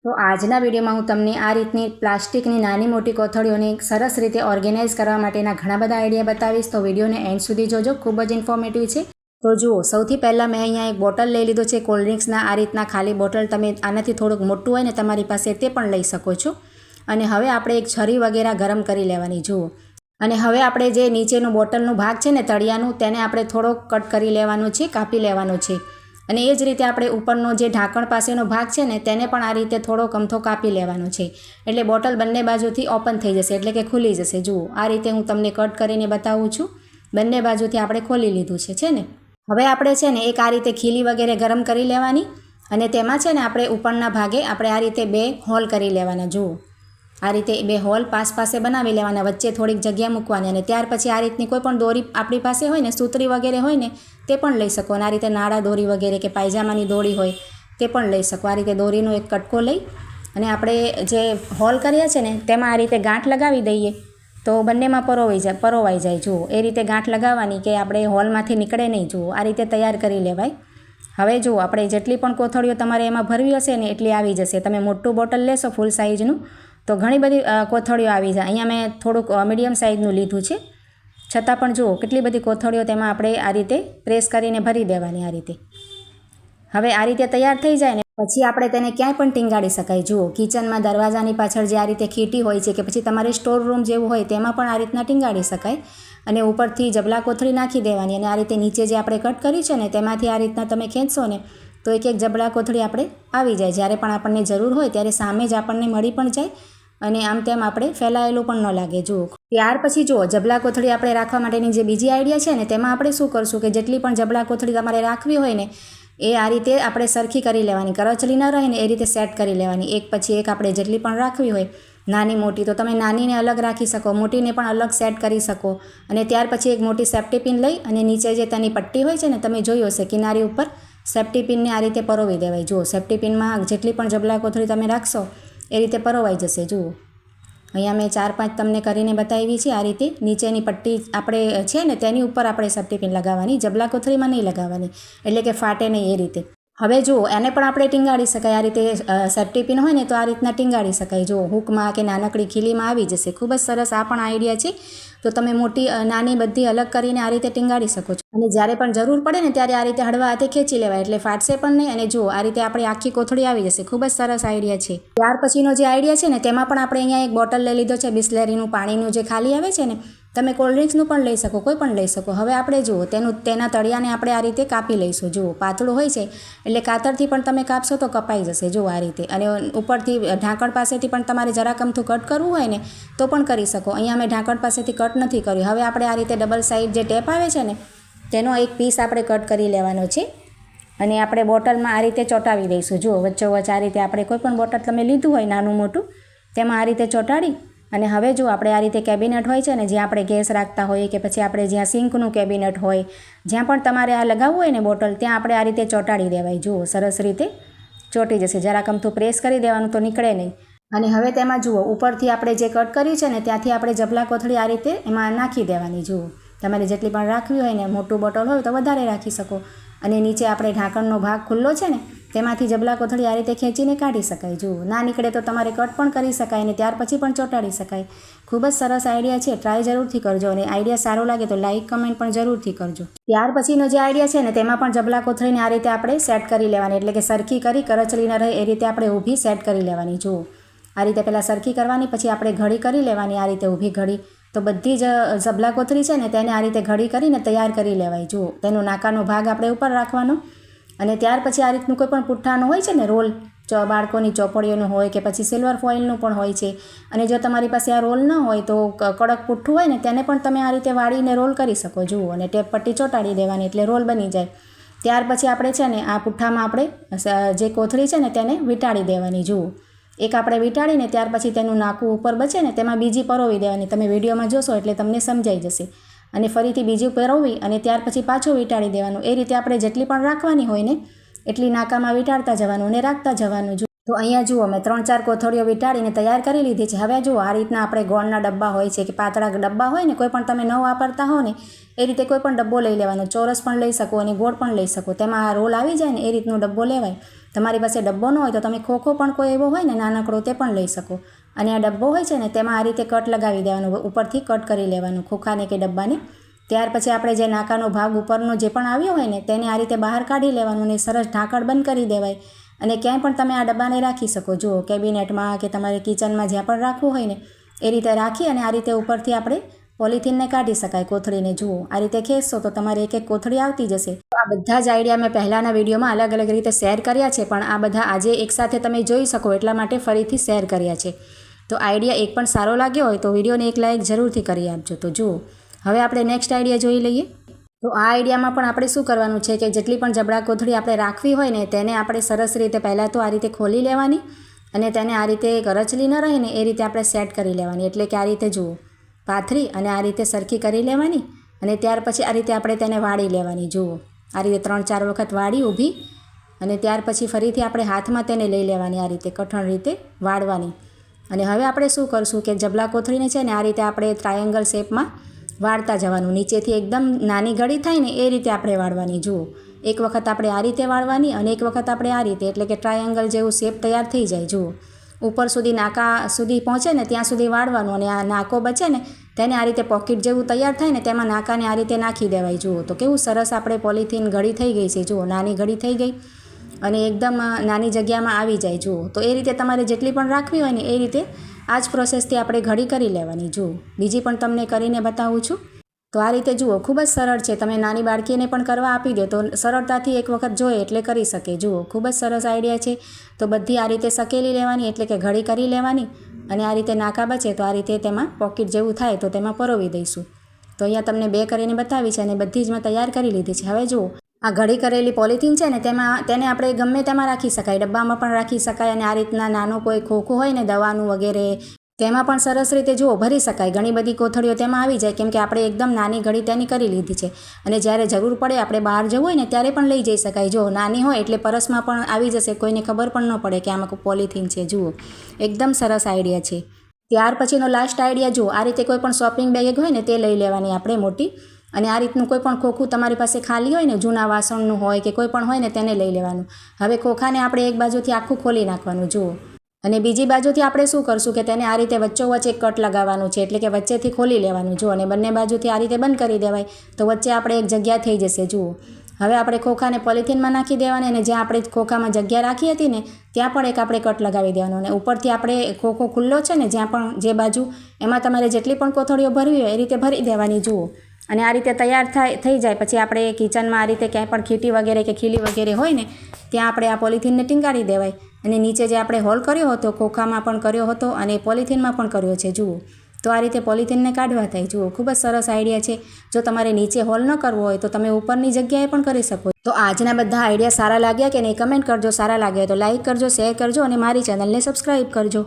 તો આજના વિડીયોમાં હું તમને આ રીતની પ્લાસ્ટિકની નાની મોટી કોથળીઓને સરસ રીતે ઓર્ગેનાઇઝ કરવા માટેના ઘણા બધા આઈડિયા બતાવીશ. તો વિડીયોને એન્ડ સુધી જોજો, ખૂબ જ ઇન્ફોર્મેટિવ છે. તો જુઓ, સૌથી પહેલાં મેં અહીંયા એક બોટલ લઈ લીધો છે કોલ્ડ ડ્રિંક્સના. આ રીતના ખાલી બોટલ, તમે આનાથી થોડુંક મોટું હોય ને તમારી પાસે તે પણ લઈ શકો છો. અને હવે આપણે એક છરી વગેરે ગરમ કરી લેવાની. જુઓ, અને હવે આપણે જે નીચેનું બોટલનું ભાગ છે ને તળિયાનું, તેને આપણે થોડોક કટ કરી લેવાનું છે, કાપી લેવાનું છે. અને એ જ રીતે આપણે ઉપરનો જે ઢાંકણ પાસેનો ભાગ છે ને તેને પણ આ રીતે થોડો અમથો કાપી લેવાનો છે. એટલે બોટલ બંને બાજુથી ઓપન થઈ જશે, એટલે કે ખુલી જશે. જુઓ, આ રીતે હું તમને કટ કરીને બતાવું છું. બંને બાજુથી આપણે ખોલી લીધું છે ને. હવે આપણે છે ને એક આ રીતે ખીલી વગેરે ગરમ કરી લેવાની. અને તેમાં છે ને આપણે ઉપરના ભાગે આપણે આ રીતે 2 હોલ કરી લેવાના. જુઓ, આ રીતે 2 હોલ પાસે બનાવી લેવાના, વચ્ચે થોડીક જગ્યા મૂકવાની. અને ત્યાર પછી આ રીતની કોઈ પણ દોરી આપણી પાસે હોય ને, સૂતરી વગેરે હોય ને તે પણ લઈ શકો. અને આ રીતે નાળા દોરી વગેરે કે પાયજામાની દોરી હોય તે પણ લઈ શકો. આ રીતે દોરીનો એક કટકો લઈ અને આપણે જે હોલ કર્યા છે ને તેમાં આ રીતે ગાંઠ લગાવી દઈએ તો બંનેમાં પરોવાઈ જાય. જુઓ, એ રીતે ગાંઠ લગાવવાની કે આપણે હોલમાંથી નીકળે નહીં. જુઓ, આ રીતે તૈયાર કરી લેવાય. હવે જુઓ, આપણે જેટલી પણ કોથળીઓ તમારે એમાં ભરવી હશે ને એટલી આવી જશે. તમે મોટું બોટલ લેશો ફૂલ સાઇઝનું તો ઘણી બધી કોથળીઓ આવી જાય. અહીંયા મેં થોડુંક મીડિયમ સાઇઝનું લીધું છે, છતાં પણ જુઓ કેટલી બધી કોથળીઓ તેમાં આપણે આ રીતે પ્રેસ કરીને ભરી દેવાની. આ રીતે હવે આ રીતે તૈયાર થઈ જાય ને પછી આપણે તેને ક્યાંય પણ ટીંગાડી શકાય. જુઓ, કિચનમાં દરવાજાની પાછળ જે આ રીતે ખીટી હોય છે કે પછી તમારે સ્ટોર રૂમ જેવું હોય તેમાં પણ આ રીતના ટીંગાડી શકાય. અને ઉપરથી જબલા કોથળી નાખી દેવાની. અને આ રીતે નીચે જે આપણે કટ કરી છે ને તેમાંથી આ રીતના તમે ખેંચશો ને તો એક જબલા કોથળી આપણે આવી જાય. જ્યારે પણ આપણને જરૂર હોય ત્યારે સામે જ આપણને મળી પણ જાય અને આમ તેમ આપણે ફેલાયેલું પણ ન લાગે. જુઓ, ત્યાર પછી જુઓ, જબલા કોથળી આપણે રાખવા માટેની જે બીજી આઈડિયા છે ને તેમાં આપણે શું કરશું કે જેટલી પણ જબલા કોથળી તમારે રાખવી હોય ને એ આ રીતે આપણે સરખી કરી લેવાની. કરચલી ન રહે ને એ રીતે સેટ કરી લેવાની. એક પછી એક આપણે જેટલી પણ રાખવી હોય, નાની મોટી, તો તમે નાનીને અલગ રાખી શકો, મોટીને પણ અલગ સેટ કરી શકો. અને ત્યાર પછી એક મોટી સેફ્ટી પિન લઈ અને નીચે જે તેની પટ્ટી હોય છે ને તમે જોયું હશે કિનારી ઉપર સેફ્ટી પિનને આ રીતે પરોવી દેવાય. જુઓ, સેફ્ટી પિનમાં જેટલી પણ જબલા કોથળી તમે રાખશો એ રીતે પરોવાઈ જશે. જુઓ, અહીંયા મેં 4-5 તમને કરીને બતાવી છે. આ રીતે નીચેની પટ્ટી આપણે છે ને તેની ઉપર આપણે સેફ્ટી પિન લગાવવાની, જબલા કોથળીમાં નહીં લગાવવાની, એટલે કે ફાટે નહીં એ રીતે. હવે જુઓ, એને પણ આપણે ટીંગાડી શકાય. આ રીતે સેફ્ટી પિન હોય ને તો આ રીતના ટીંગાડી શકાય. જુઓ, હૂકમાં કે નાનકડી ખીલીમાં આવી જશે. ખૂબ જ સરસ આ પણ આઈડિયા છે. તો તમે મોટી નાની બધી અલગ કરીને આ રીતે ટીંગાડી શકો છો. અને જ્યારે પણ જરૂર પડે ને ત્યારે આ રીતે હળવા હાથે ખેંચી લેવાય, એટલે ફાટશે પણ નહીં. અને જુઓ, આ રીતે આપણી આખી કોથળી આવી જશે. ખૂબ જ સરસ આઈડિયા છે. ત્યાર પછીનો જે આઈડિયા છે ને તેમાં પણ આપણે અહીંયા એક બોટલ લઈ લીધો છે બિસ્લેરીનું પાણીનું જે ખાલી આવે છે ને. તમે કોલ્ડ ડ્રિંક્સનું પણ લઈ શકો, કોઈ પણ લઈ શકો. હવે આપણે જુઓ તેના તળિયાને આપણે આ રીતે કાપી લઈશું. જુઓ, પાતળું હોય છે એટલે કાતરથી પણ તમે કાપશો તો કપાઈ જશે. જુઓ, આ રીતે. અને ઉપરથી ઢાંકણ પાસેથી પણ તમારે જરાક અમથું કટ કરવું હોય ને તો પણ કરી શકો. અહીંયા મેં ઢાંકણ પાસેથી કટ નથી કર્યું. હવે આપણે આ રીતે ડબલ સાઈડ જે ટેપ આવે છે ને તેનો એક પીસ આપણે કટ કરી લેવાનો છે. અને આપણે બોટલમાં આ રીતે ચોંટાવી દઈશું. જુઓ, વચ્ચોવચ્ચ આ રીતે આપણે કોઈ પણ બોટલ તમે લીધું હોય નાનું મોટું તેમાં આ રીતે ચોંટાડી અને હવે જો આપણે આ રીતે કેબિનેટ હોય છે ને, જ્યાં આપણે ગેસ રાખતા હોઈએ કે પછી આપણે જ્યાં સિંકનું કેબિનેટ હોય, જ્યાં પણ તમારે આ લગાવવું હોય ને બોટલ, ત્યાં આપણે આ રીતે ચોંટાડી દેવાય. જુઓ, સરસ રીતે ચોંટી જશે. જરાક અમથું પ્રેસ કરી દેવાનું તો નીકળે નહીં. અને હવે તેમાં જુઓ, ઉપરથી આપણે જે કટ કર્યું છે ને ત્યાંથી આપણે જબલા કોથળી આ રીતે એમાં નાખી દેવાની. જુઓ, તમારે જેટલી પણ રાખવી હોય ને, મોટું બોટલ હોય તો વધારે રાખી શકો. અને નીચે આપણે ઢાંકણનો ભાગ ખુલ્લો છે ને તેમાંથી જબલા કોથળી આ રીતે ખેંચીને કાઢી શકાય. જુઓ, ના નીકળે તો તમારે કટ પણ કરી શકાય અને ત્યાર પછી પણ ચોંટાડી શકાય. ખૂબ જ સરસ આઈડિયા છે. ટ્રાય જરૂરથી કરજો. અને આઈડિયા સારો લાગે તો લાઇક કમેન્ટ પણ જરૂરથી કરજો. ત્યાર પછીનો જે આઈડિયા છે ને તેમાં પણ જબલા કોથળીને આ રીતે આપણે સેટ કરી લેવાની, એટલે કે સરખી કરી કરચલી ન રહે એ રીતે આપણે ઊભી સેટ કરી લેવાની. જુઓ, આ રીતે પહેલાં સરખી કરવાની, પછી આપણે ઘડી કરી લેવાની. આ રીતે ઊભી ઘડી તો બધી જ જબલા કોથળી છે ને તેને આ રીતે ઘડી કરીને તૈયાર કરી લેવાય. જુઓ, તેનો નાકાનો ભાગ આપણે ઉપર રાખવાનો. અને ત્યાર પછી આ રીતનું કોઈ પણ પુઠ્ઠાનું હોય છે ને રોલ, બાળકોની ચોપડીઓનું હોય કે પછી સિલ્વર ફોઇલનું પણ હોય છે. અને જો તમારી પાસે આ રોલ ન હોય તો કડક પુઠ્ઠું હોય ને તેને પણ તમે આ રીતે વાળીને રોલ કરી શકો. જુઓ, અને ટેપ પટ્ટી ચોંટાડી દેવાની એટલે રોલ બની જાય. ત્યાર પછી આપણે છે ને આ પુઠ્ઠામાં આપણે જે કોથળી છે ને તેને વીંટાળી દેવાની. જુઓ, એક આપણે વીંટાળીને ત્યાર પછી તેનું નાકું ઉપર બચે ને તેમાં બીજી પરોવી દેવાની. તમે વિડીયોમાં જોશો એટલે તમને સમજાઈ જશે. અને ફરીથી બીજું પરોવી અને ત્યાર પછી પાછું વીંટાળી દેવાનું. એ રીતે આપણે જેટલી પણ રાખવાની હોય ને એટલી નાકામાં વીંટાળતા જવાનું અને રાખતા જવાનું. તો અહીંયા જુઓ, મેં 3-4 કોથળીઓ વીંટાળીને તૈયાર કરી લીધી છે. હવે જુઓ, આ રીતના આપણે ગોળના ડબ્બા હોય છે કે પાતળા ડબ્બા હોય ને, કોઈ પણ તમે ન વાપરતા હો ને એ રીતે કોઈ પણ ડબ્બો લઈ લેવાનો. ચોરસ પણ લઈ શકો અને ગોળ પણ લઈ શકો. તેમાં આ રોલ આવી જાય ને એ રીતનો ડબ્બો લેવાય. તમારી પાસે ડબ્બો ન હોય તો તમે ખોખો પણ કોઈ એવો હોય ને નાનકડો તે પણ લઈ શકો. અને આ ડબ્બો હોય છે ને તેમાં આ રીતે કટ લગાવી દેવાનો, ઉપરથી કટ કરી લેવાનું ખોખાને કે ડબ્બાને. ત્યાર પછી આપણે જે નાકાનો ભાગ ઉપરનો જે પણ આવ્યો હોય ને તેને આ રીતે બહાર કાઢી લેવાનું અને સરસ ઢાંકણ બંધ કરી દેવાય. અને ક્યાંય પણ તમે આ ડબ્બાને રાખી શકો. જુઓ, કેબિનેટમાં કે તમારે કિચનમાં જ્યાં પણ રાખવું હોય ને એ રીતે રાખી અને આ રીતે ઉપરથી આપણે પોલિથીનને કાઢી શકાય કોથળીને. જુઓ, આ રીતે ખેંચશો તો તમારે એક એક કોથળી આવતી જશે. આ બધા જ આઈડિયા મેં પહેલાંના વિડીયોમાં અલગ અલગ રીતે શેર કર્યા છે, પણ આ બધા આજે એકસાથે તમે જોઈ શકો એટલા માટે ફરીથી શેર કર્યા છે. તો આઈડિયા એક પણ સારો લાગ્યો હોય તો વિડીયોને એક લાઇક જરૂરથી કરી આપજો. તો જુઓ, હવે આપણે નેક્સ્ટ આઈડિયા જોઈ લઈએ. તો આ આઈડિયામાં પણ આપણે શું કરવાનું છે કે જેટલી પણ જબડા કોથળી આપણે રાખવી હોય ને તેને આપણે સરસ રીતે પહેલાં તો આ રીતે ખોલી લેવાની અને તેને આ રીતે કરચલી ન રહે ને એ રીતે આપણે સેટ કરી લેવાની. એટલે કે આ રીતે જુઓ, પાથરી અને આ રીતે સરખી કરી લેવાની અને ત્યાર પછી આ રીતે આપણે તેને વાળી લેવાની. જુઓ, આ રીતે 3-4 વખત વાળી ઊભી અને ત્યાર પછી ફરીથી આપણે હાથમાં તેને લઈ લેવાની, આ રીતે કઠણ રીતે વાળવાની. અને હવે આપણે શું કરશું કે જબલા કોથળીને છે ને આ રીતે આપણે ટ્રાયેંગલ શેપમાં વાળતા જવાનું. નીચેથી એકદમ નાની ગળી થાય ને એ રીતે આપણે વાળવાની. જુઓ, એક વખત આપણે આ રીતે વાળવાની અને એક વખત આપણે આ રીતે, એટલે કે ટ્રાયેંગલ જેવું શેપ તૈયાર થઈ જાય. જુઓ, ઉપર સુધી નાકા સુધી પહોંચે ને ત્યાં સુધી વાળવાનું અને આ નાકો બચે ને તેને આ રીતે પોકેટ જેવું તૈયાર થાય ને તેમાં નાકાને આ રીતે નાખી દેવાય. જુઓ, તો કેવું સરસ આપણે પોલિથીન ઘડી થઈ ગઈ છે. જુઓ, નાની ઘડી થઈ ગઈ અને એકદમ નાની જગ્યામાં આવી જાય. જુઓ, તો એ રીતે તમારે જેટલી પણ રાખવી હોય ને એ રીતે આ જ પ્રોસેસથી આપણે ઘડી કરી લેવાની. જુઓ, બીજી પણ તમને કરીને બતાવું છું. તો આ રીતે જુઓ, ખૂબ જ સરળ છે. તમે નાની બાળકીને પણ કરવા આપી દો તો સરળતાથી એક વખત જોઈએ એટલે કરી શકે. જુઓ, ખૂબ જ સરસ આઈડિયા છે. તો બધી આ રીતે સકેલી લેવાની, એટલે કે ઘડી કરી લેવાની અને આ રીતે નાકા બચે તો આ રીતે તેમાં પોકેટ જેવું થાય તો તેમાં પરોવી દઈશું. તો અહીંયા તમને 2 કરીને બતાવી છે અને બધી જ મેં તૈયાર કરી લીધી છે. હવે જુઓ, આ ઘડી કરેલી પોલિથીન છે ને તેને આપણે ગમે તેમાં રાખી શકાય, ડબ્બામાં પણ રાખી શકાય અને આ રીતના નાનો કોઈ ખોખું હોય ને દવાનું વગેરે તેમાં પણ સરસ રીતે જુઓ ભરી શકાય. ઘણી બધી કોથળીઓ તેમાં આવી જાય કેમ કે આપણે એકદમ નાની ઘડી તેની કરી લીધી છે. અને જ્યારે જરૂર પડે આપણે બહાર જવું હોય ને ત્યારે પણ લઈ જઈ શકાય. જો નાની હોય એટલે પરસમાં પણ આવી જશે, કોઈને ખબર પણ ન પડે કે આમાં પોલિથીન છે. જુઓ, એકદમ સરસ આઈડિયા છે. ત્યાર પછીનો લાસ્ટ આઈડિયા જુઓ, આ રીતે કોઈ પણ શોપિંગ બેગ હોય ને તે લઈ લેવાની આપણે મોટી અને આ રીતનું કોઈ પણ ખોખું તમારી પાસે ખાલી હોય ને જૂના વાસણનું હોય કે કોઈ પણ હોય ને તેને લઈ લેવાનું. હવે ખોખાને આપણે એક બાજુથી આખું ખોલી નાખવાનું. જુઓ, અને બીજી બાજુથી આપણે શું કરશું કે તેને આ રીતે વચ્ચોવચ્ચ એક કટ લગાવવાનું છે, એટલે કે વચ્ચેથી ખોલી લેવાનું. જુઓ, અને બંને બાજુથી આ રીતે બંધ કરી દેવાય તો વચ્ચે આપણે એક જગ્યા થઈ જશે. જુઓ, હવે આપણે ખોખાને પોલિથીનમાં નાખી દેવાની અને જ્યાં આપણે ખોખામાં જગ્યા રાખી હતી ને ત્યાં પણ એક આપણે કટ લગાવી દેવાનો અને ઉપરથી આપણે ખોખો ખુલ્લો છે ને જ્યાં પણ જે બાજુ એમાં તમારે જેટલી પણ કોથળીઓ ભરવી હોય એ રીતે ભરી દેવાની. જુઓ, અને આ રીતે તૈયાર થઈ જાય પછી આપણે કિચનમાં આ રીતે ક્યાંય પણ ખીટી વગેરે કે ખીલી વગેરે હોય ને ત્યાં આપણે આ પોલિથીનને ટીંગાડી દેવાય અને નીચે જે આપણે હોલ કર્યો હતો ખોખામાં પણ કર્યો હતો અને પોલિથીનમાં પણ કર્યો છે. જુઓ, તો આ રીતે પોલિથીનને કાઢવા થાય. જુઓ, ખૂબ જ સરસ આઈડિયા છે. જો તમારે નીચે હોલ ન કરવો હોય તો તમે ઉપરની જગ્યાએ પણ કરી શકો. તો આજના બધા આઈડિયા સારા લાગ્યા કે નહીં કમેન્ટ કરજો. સારા લાગ્યા તો લાઇક કરજો, શેર કરજો અને મારી ચેનલને સબસ્ક્રાઈબ કરજો.